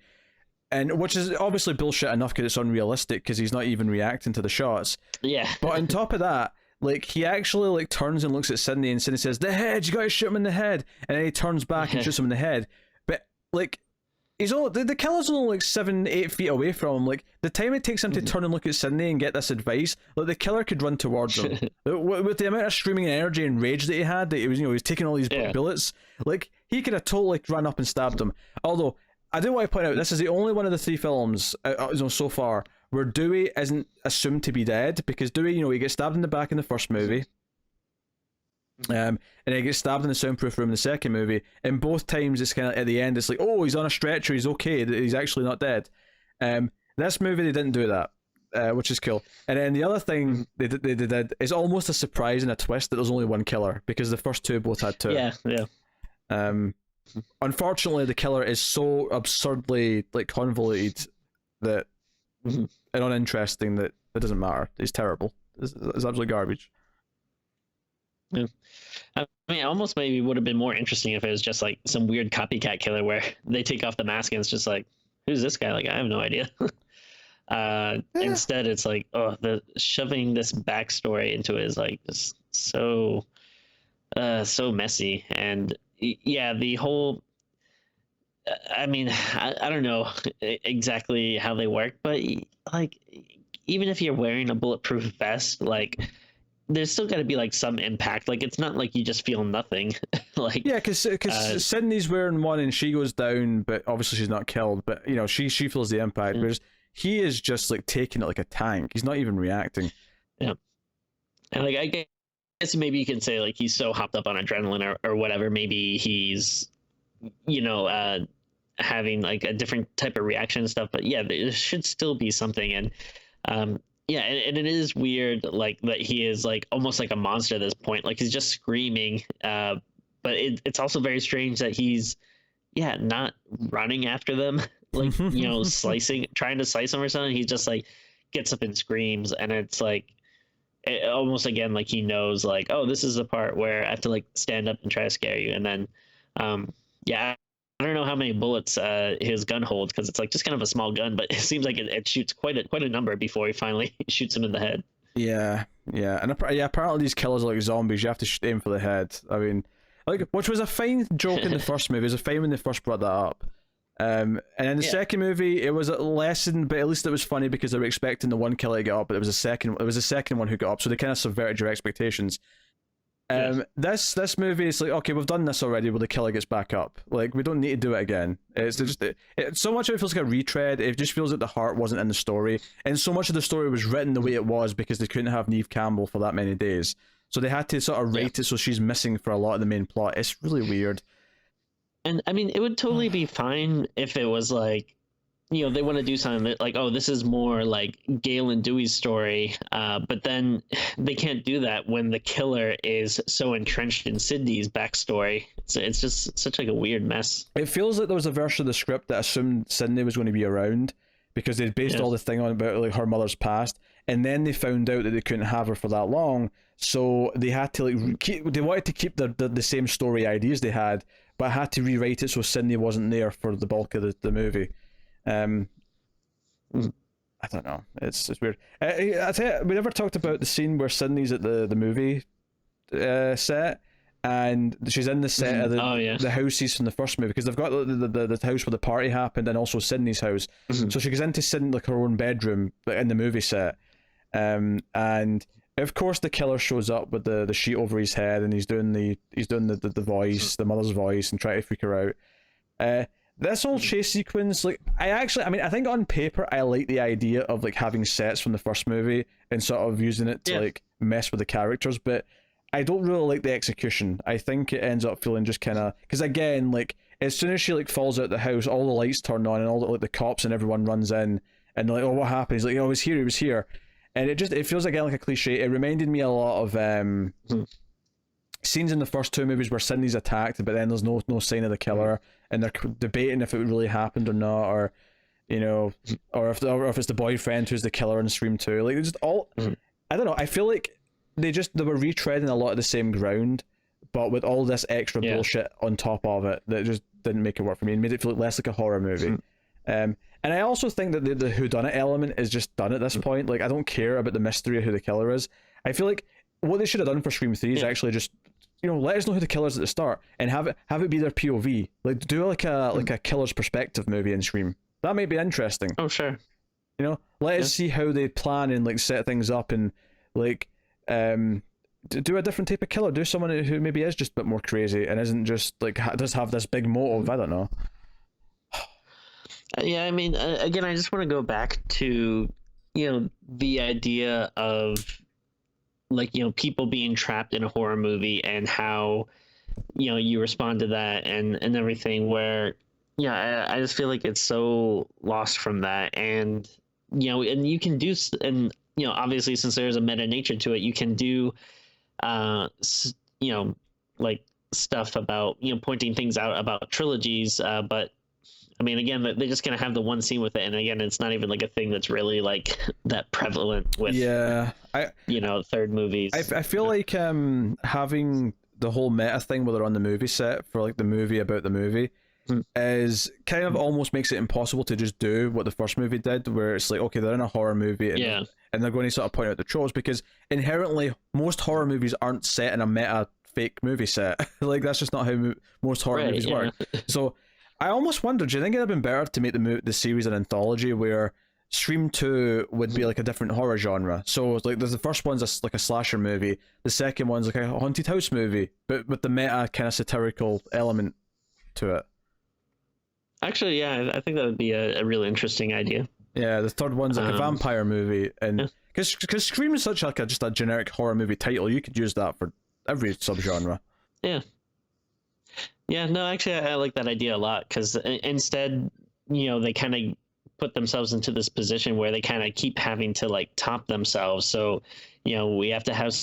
And which is obviously bullshit enough because it's unrealistic because he's not even reacting to the shots. Yeah. But on top of that, he actually turns and looks at Sydney and Sydney says, "The head, you gotta shoot him in the head." And then he turns back and shoots him in the head. But he's only the killer's only 7-8 feet away from him. The time it takes him to turn and look at Sydney and get this advice, the killer could run towards him. With the amount of screaming energy and rage that he had, that he was taking all these bullets, he could have totally run up and stabbed him. Although I do want to point out, this is the only one of the 3 films so far where Dewey isn't assumed to be dead, because Dewey, he gets stabbed in the back in the first movie, and he gets stabbed in the soundproof room in the second movie. And both times it's kind of at the end, it's like, oh, he's on a stretcher, he's okay, he's actually not dead. This movie they didn't do that, which is cool. And then the other thing they did is almost a surprise and a twist that there's only one killer, because the first 2 both had 2. Yeah. Unfortunately, the killer is so absurdly convoluted that and uninteresting that it doesn't matter. He's terrible. It's absolute garbage. Yeah. I mean, almost maybe would have been more interesting if it was just some weird copycat killer where they take off the mask and it's just who's this guy? I have no idea. Instead, it's the shoving this backstory into it is just so messy. And the whole, I mean, I don't know exactly how they work, but even if you're wearing a bulletproof vest, there's still got to be some impact. It's not you just feel nothing. Because Sydney's wearing one and she goes down, but obviously she's not killed. But she feels the impact, whereas he is just taking it like a tank. He's not even reacting. Yeah, and I guess guess maybe you can say like he's so hopped up on adrenaline or whatever. Maybe he's, you know, having like a different type of reaction and stuff. But yeah, there should still be something. And yeah, and it is weird like that he is like almost like a monster at this point. Like he's just screaming. But it's also very strange that he's not running after them, like, you know, trying to slice them or something. He just like gets up and screams, and it's like almost again like he knows like, oh, this is the part where I have to like stand up and try to scare you. And then yeah, I don't know how many bullets his gun holds, because it's like just kind of a small gun, but it seems like it shoots quite a number before he finally shoots him in the head. Yeah, and apparently these killers are like zombies. You have to aim for the head. I mean, like, which was a fine joke in the first movie. It was a fine when they first brought that up. And in the second movie, it was a lesson, but at least it was funny because they were expecting the one killer to get up, but it was the second one who got up, so they kind of subverted your expectations. This movie is like, okay, we've done this already where the killer gets back up. Like, we don't need to do it again. It's just so much of it feels like a retread. It just feels like the heart wasn't in the story, and so much of the story was written the way it was because they couldn't have Neve Campbell for that many days, so they had to sort of write it so she's missing for a lot of the main plot. It's really weird. And I mean, it would totally be fine if it was like, you know, they want to do something that like, oh, this is more like Gale and Dewey's story, but then they can't do that when the killer is so entrenched in Sydney's backstory. It's just such like a weird mess. It feels like there was a version of the script that assumed Sydney was going to be around because they'd based all the thing on about like her mother's past, and then they found out that they couldn't have her for that long, so they had to like they wanted to keep the same story ideas they had, but had to rewrite it so Sydney wasn't there for the bulk of the movie. I don't know. It's weird. I tell you, we never talked about the scene where Sydney's at the movie set, and she's in the set of the houses from the first movie, because they've got the house where the party happened and also Sydney's house. So she goes into Sydney, like her own bedroom, like in the movie set, and of course the killer shows up with the sheet over his head, and he's doing the voice, the mother's voice, and trying to freak her out. This whole chase sequence, like, I think on paper I like the idea of like having sets from the first movie and sort of using it to like mess with the characters, but I don't really like the execution. I think it ends up feeling just kind of, because again, like, as soon as she like falls out the house, all the lights turn on and all the cops and everyone runs in, and they're like, oh, what happened? He's like, oh, he was here, and it feels again like a cliche. It reminded me a lot of scenes in the first two movies where Sydney's attacked, but then there's no sign of the killer, and they're debating if it really happened or not, or, you know, or if it's the boyfriend who's the killer in Scream 2. Like, just all, I don't know. I feel like they were retreading a lot of the same ground, but with all this extra bullshit on top of it that just didn't make it work for me, and made it feel less like a horror movie. And I also think that the whodunit element is just done at this point. Like, I don't care about the mystery of who the killer is. I feel like what they should have done for Scream 3 is actually just, you know, let us know who the killer is at the start, and have it be their POV. Like, do like a killer's perspective movie in Scream. That might be interesting. Oh, sure. You know, let us see how they plan and like set things up, and like do a different type of killer. Do someone who maybe is just a bit more crazy and isn't just like does have this big motive. I don't know. Yeah, I mean, again, I just want to go back to, you know, the idea of, like, you know, people being trapped in a horror movie and how, you know, you respond to that and everything, where, yeah, I just feel like it's so lost from that. And, you know, and you can do, and, you know, obviously since there's a meta nature to it, you can do, you know, like stuff about, you know, pointing things out about trilogies, but I mean, again, they're just gonna have the one scene with it, and again, it's not even like a thing that's really like that prevalent with, you know, third movies. I feel like having the whole meta thing where they're on the movie set for like the movie about the movie is kind of almost makes it impossible to just do what the first movie did, where it's like, okay, they're in a horror movie, and they're going to sort of point out the tropes, because inherently most horror movies aren't set in a meta fake movie set. Like, that's just not how most horror movies work. So I almost wonder, do you think it'd have been better to make the series an anthology where Scream 2 would be like a different horror genre? So like, there's the first one's like a slasher movie, the second one's like a haunted house movie, but with the meta kind of satirical element to it. Actually, yeah, I think that would be a really interesting idea. Yeah, the third one's like a vampire movie, and because Scream is such like just a generic horror movie title. You could use that for every subgenre. Yeah. Yeah, no, actually, I like that idea a lot because instead, they kind of put themselves into this position where they kind of keep having to like top themselves. So, we have to have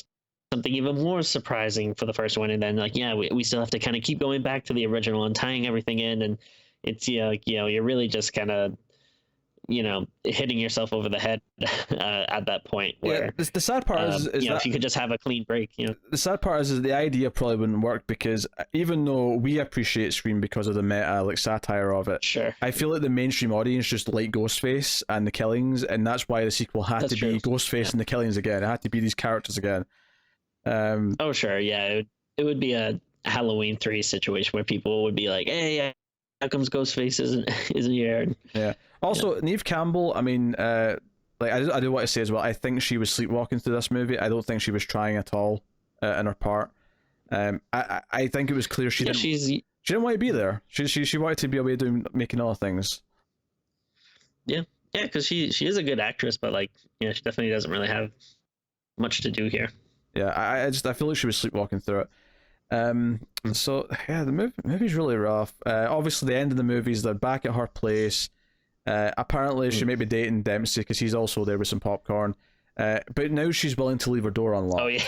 something even more surprising for the first one, and then like, yeah, we still have to kind of keep going back to the original and tying everything in, and it's you're really just kind of hitting yourself over the head at that point where the sad part is that if you could just have a clean break, the sad part is the idea probably wouldn't work because even though we appreciate Scream because of the meta like satire of it, sure, I feel like the mainstream audience just like Ghostface and the killings, and that's why the sequel had to be Ghostface and the killings again. It had to be these characters again. Oh sure, yeah, it would be a Halloween 3 situation where people would be like, hey, how comes Ghostface isn't here? Yeah. Also, Neve Campbell, I mean, like I do want to say as well, I think she was sleepwalking through this movie. I don't think she was trying at all in her part. I think it was clear she didn't want to be there. She wanted to be away making other things. Yeah, because she is a good actress, but like, she definitely doesn't really have much to do here. Yeah, I feel like she was sleepwalking through it. So yeah, the movie's really rough. Obviously, the end of the movie is they're back at her place. Apparently, she may be dating Dempsey because he's also there with some popcorn. But now she's willing to leave her door unlocked. Oh yeah,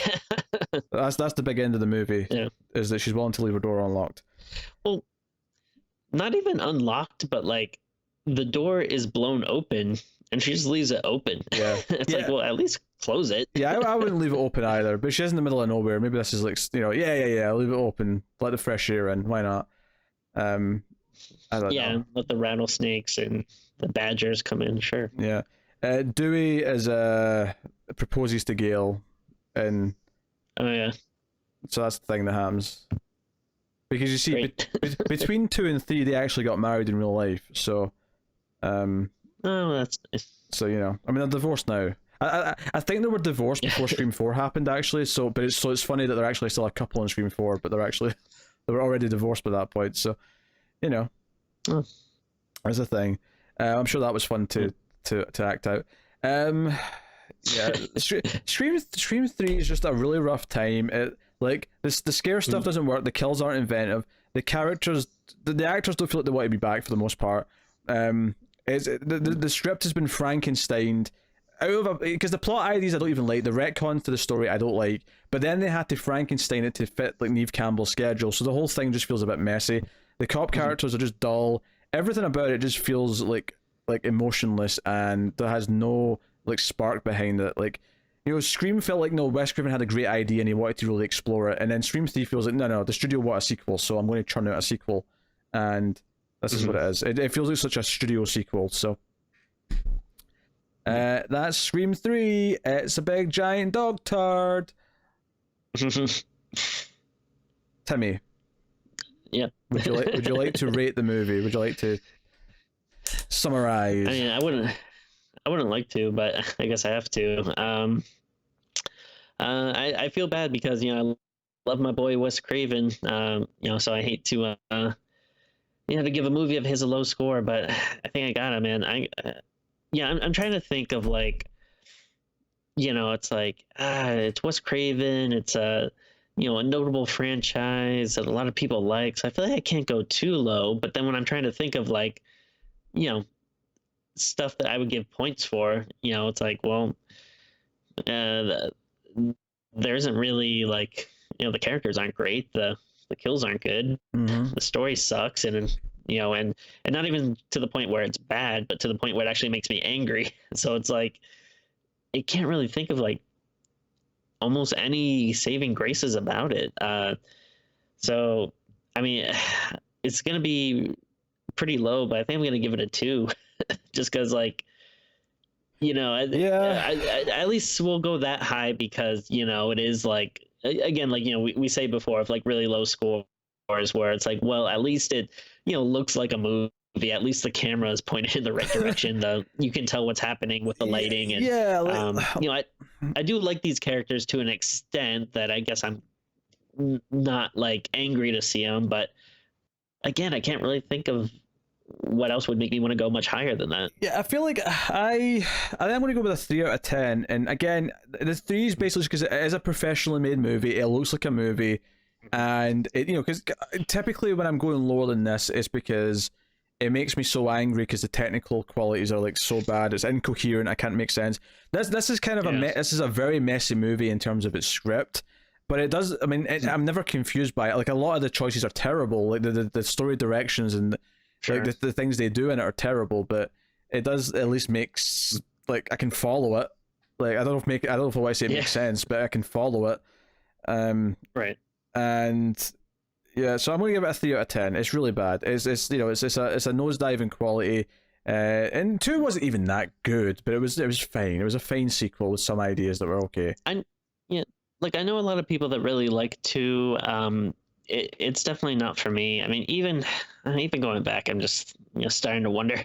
that's the big end of the movie. Yeah. Is that she's willing to leave her door unlocked. Well, not even unlocked, but like the door is blown open and she just leaves it open. Yeah, it's like, well, at least close it. Yeah, I wouldn't leave it open either. But she's in the middle of nowhere. Maybe this is like, yeah, leave it open, let the fresh air in. Why not? I don't know. Let the rattlesnakes and the badgers come in. Sure. Yeah. Dewey is proposes to Gail, and oh yeah, so that's the thing that happens. Because you see, between 2 and 3, they actually got married in real life. So, oh, that's nice. So I mean, they're divorced now. I think they were divorced before Scream 4 happened, actually. So it's funny that they're actually still a couple in Scream 4, but they were already divorced by that point. So, as a thing. I'm sure that was fun to act out. Yeah, Scream 3 is just a really rough time. Like the scare stuff doesn't work. The kills aren't inventive. The characters, the actors don't feel like they want to be back for the most part. The script has been Frankensteined because the plot ideas I don't even like. The retcons to the story I don't like. But then they had to Frankenstein it to fit like Neve Campbell's schedule. So the whole thing just feels a bit messy. The cop characters are just dull. Everything about it just feels like emotionless, and there has no like spark behind it. Like, Scream felt like Wes Craven had a great idea and he wanted to really explore it, and then Scream 3 feels like no, the studio want a sequel, so I'm going to churn out a sequel, and this is what it is. It feels like such a studio sequel. So that's Scream 3. It's a big giant dog turd. Timmy. Yeah. Would you like to rate the movie? Would you like to summarize? I mean, I wouldn't like to, but I guess I have to. I feel bad because I love my boy Wes Craven. So I hate to to give a movie of his a low score, but I think I got it, man. I'm trying to think of like, it's like it's Wes Craven. It's a notable franchise that a lot of people like. So I feel like I can't go too low. But then when I'm trying to think of like, stuff that I would give points for, it's like, well, there isn't really like, the characters aren't great. The kills aren't good. Mm-hmm. The story sucks. And not even to the point where it's bad, but to the point where it actually makes me angry. So it's like, it can't really think of like almost any saving graces about it. So, I mean, it's going to be pretty low, but I think I'm going to give it a 2 just because like, at least we'll go that high because, it is like, again, like, we say before of like really low scores where it's like, well, at least it, looks like a movie. At least the camera is pointed in the right direction. You can tell what's happening with the lighting, and I do like these characters to an extent that I guess I'm not like angry to see them, but again, I can't really think of what else would make me want to go much higher than that? Yeah, I feel like I think I'm going to go with a 3 out of 10. And again, the 3 is basically because it is a professionally made movie. It looks like a movie, and it, because typically when I'm going lower than this, it's because it makes me so angry because the technical qualities are like so bad. It's incoherent. I can't make sense. This is kind of this is a very messy movie in terms of its script. But it does. I mean, I'm never confused by it. Like a lot of the choices are terrible. Like the story directions and Sure. like the things they do in it are terrible. But it does at least makes like I can follow it. Like I don't know if I want to say it makes sense, but I can follow it. Right. And yeah, so I'm gonna give it a 3 out of 10. It's really bad. It's it's a nosedive in quality. And 2 wasn't even that good, but it was fine. It was a fine sequel with some ideas that were okay. Like I know a lot of people that really like 2. It's definitely not for me. I mean, even going back, I'm just starting to wonder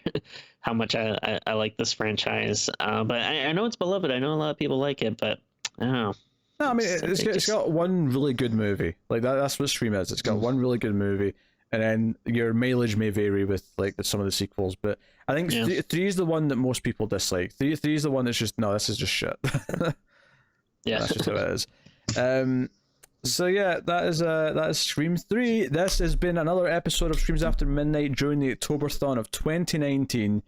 how much I like this franchise. But I know it's beloved. I know a lot of people like it, but I don't know. No, I mean it's got one really good movie. Like that's what Stream is. It's got one really good movie, and then your mileage may vary with like some of the sequels. But I think 3 is the one that most people dislike. 3 is the one that's just no, this is just shit. Yeah, that's just how it is. So yeah, that is Scream 3. This has been another episode of Streams After Midnight during the Octoberthon of 2019.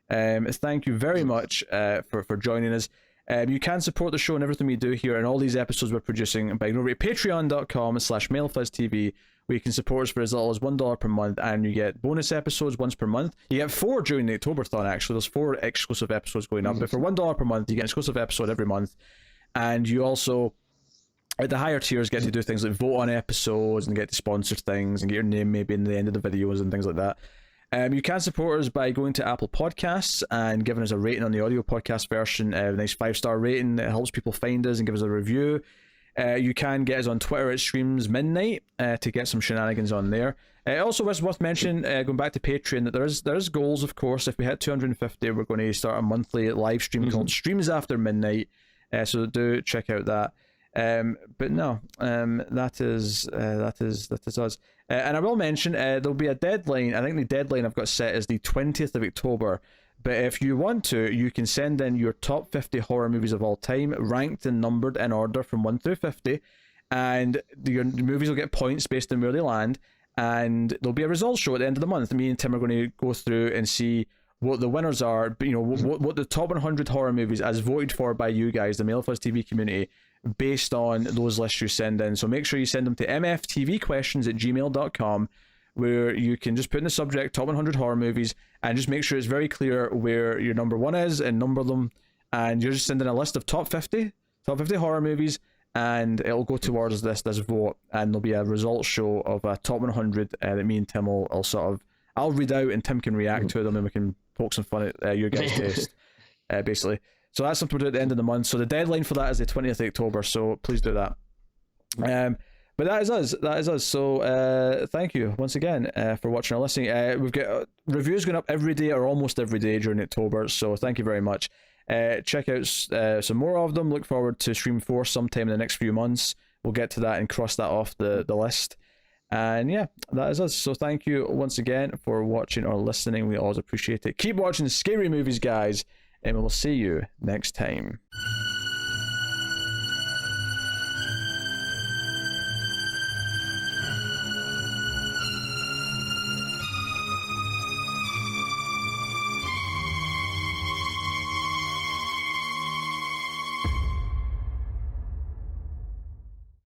Thank you very much for joining us. You can support the show and everything we do here and all these episodes we're producing by going over to patreon.com/MailFuzzTV, where you can support us for as little as $1 per month, and you get bonus episodes once per month. You get 4 during the Octoberthon, actually. There's 4 exclusive episodes going up, but for $1 per month, you get an exclusive episode every month. And you also, at the higher tiers, get to do things like vote on episodes and get to sponsor things and get your name maybe in the end of the videos and things like that. You can support us by going to Apple Podcasts and giving us a rating on the audio podcast version, a nice 5-star rating that helps people find us and give us a review. You can get us on Twitter at Streams Midnight to get some shenanigans on there. Also, it's worth mentioning, going back to Patreon, that there's goals, of course. If we hit 250, we're going to start a monthly live stream called Streams After Midnight. So do check out that. But no, that is us. And I will mention there'll be a deadline. I think the deadline I've got set is the 20th of October. But if you want to, you can send in your top 50 horror movies of all time, ranked and numbered in order from 1 through 50, and your movies will get points based on where they land. And there'll be a results show at the end of the month. Me and Tim are going to go through and see what the winners are, what the top 100 horror movies as voted for by you guys, the Mail Fuzz TV community, based on those lists you send in. So make sure you send them to mftvquestions@gmail.com, where you can just put in the subject top 100 horror movies and just make sure it's very clear where your number 1 is and number them. And you're just sending a list of top 50 horror movies, and it'll go towards this vote, and there'll be a results show of a top 100 that me and Tim will sort of, I'll read out and Tim can react to them, and we can poke some fun at your guys' taste, basically. So that's something we'll do at the end of the month. So the deadline for that is the 20th of October, so please do that. But that is us. So thank you once again for watching or listening. We've got reviews going up every day or almost every day during October, so thank you very much. Check out some more of them. Look forward to Stream 4 sometime in the next few months. We'll get to that and cross that off the list. And yeah, that is us. So thank you once again for watching or listening. We always appreciate it. Keep watching scary movies, guys, and we will see you next time.